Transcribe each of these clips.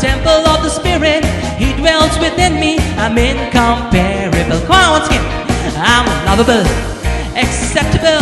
temple of the Spirit, He dwells within me. I'm incomparable. Come on, once again. I'm lovable, acceptable,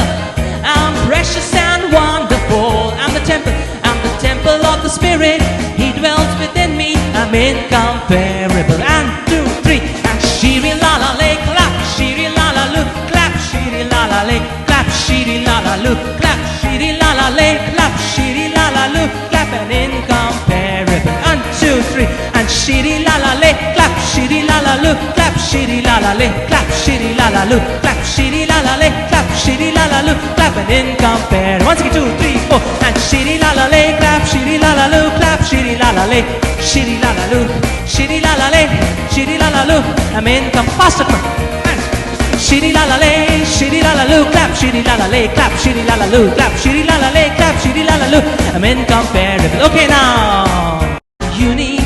I'm precious and wonderful. I'm the temple of the Spirit, He dwells within me. I'm incomparable. And 2, 3, and shiri la la lay, clap, shiri la la lu, clap, shiri la la lay, clap, shiri la la lu, clap, shiri la la lay, clap, shiri la la lu, clap, and incomparable. And 2, 3, and shiri la la lay, clap, shiri la la lu, clap, shiri la la lay, clap, shiri la la lu, clap, shiri la la lay, clap, shiri la la lu, clap, and incomparable. Once again, 2, 3, 4, and shiri la la lay, clap, shiri la la lu, clap, shiri la la lay, shiri la la lu, shiri la la lay, shiri la la lu. I'm incomparable. Shiri la la lay, shiri la la lu, clap, shiri la la lay, clap, shiri la la lu, clap, shiri la la lay, clap, shiri la la lu. I'm incomparable. Okay, now unique.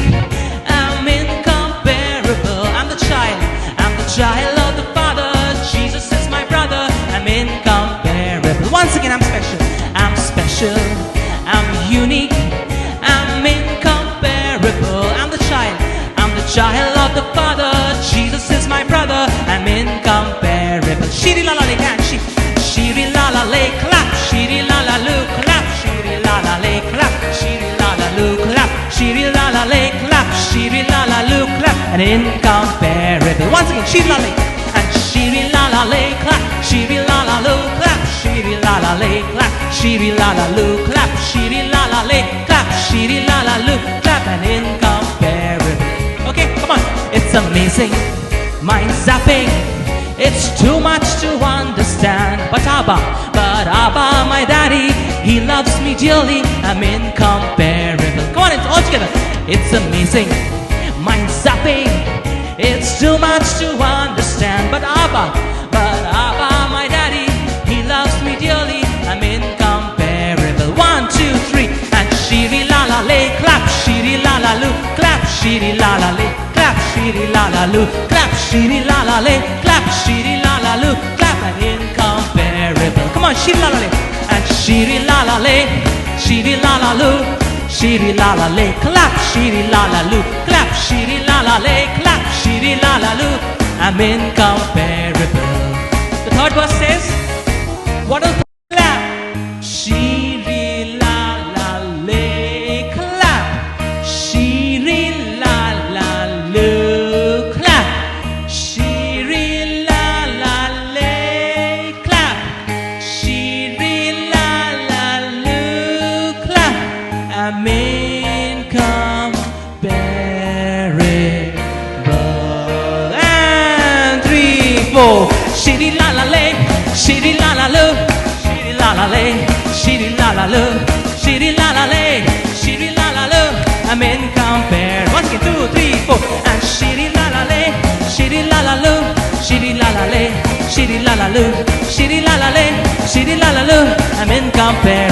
I'm incomparable. I'm the child of the Father. Jesus is my brother. I'm incomparable. Once again, I'm special. I'm special. I'm unique. I'm incomparable. I'm the child of the Father. Jesus is my brother. I'm incomparable. Shiri la la lay, can she? Shiri la la lay, clap. Shiri la la lu, clap. Shiri la la lay, clap. Shiri la la lu, clap. Shiri la la lay, clap. Shiri la la lu, clap. And incomparable. Once again, shiri la lay, and shiri la la lay, clap. Shiri la la lu, clap. Shiri la la lay, clap. Shiri la la lu, clap. Shiri la la lay, clap. Shiri la la lu, clap. And incomparable. Okay, come on. It's amazing, mind zapping. It's too much to understand. But Abba, my daddy, He loves me dearly. I'm incomparable. Come on, it's all together. It's amazing, mind zapping. It's too much to understand. But Abba, my daddy, He loves me dearly. I'm incomparable. 1, 2, 3, and shiri la la lay, clap, shiri la la lu, clap, shiri la la lay, clap, shiri la la lu, clap, shiri la la lay, clap, shiri la la lu, clap, and incomparable. Come on, shiri la la lay, and shiri la la lay, shiri la la lu, shiri la la lay, clap, shiri la la lu, clap, shiri la la lay, clap, shiri la la lu. I'm incomparable. The third verse says, what else? Clap, shiri la la lay, clap, shiri la la lu, clap, shiri la la lay, clap, shiri la la lu, clap. I'm incomparable. And 3, 4, shiri la la lay, shiri la la lu, shiri la la lay, shiri la la lu, shiri la la lay, shiri la la lu. I'm incomparable. Once again, 2, 3, 4, and shiri la la lay, shiri la la lu, shiri la la lay, shiri la la lu, shiri la la lay, shiri la la lu. I'm incomparable.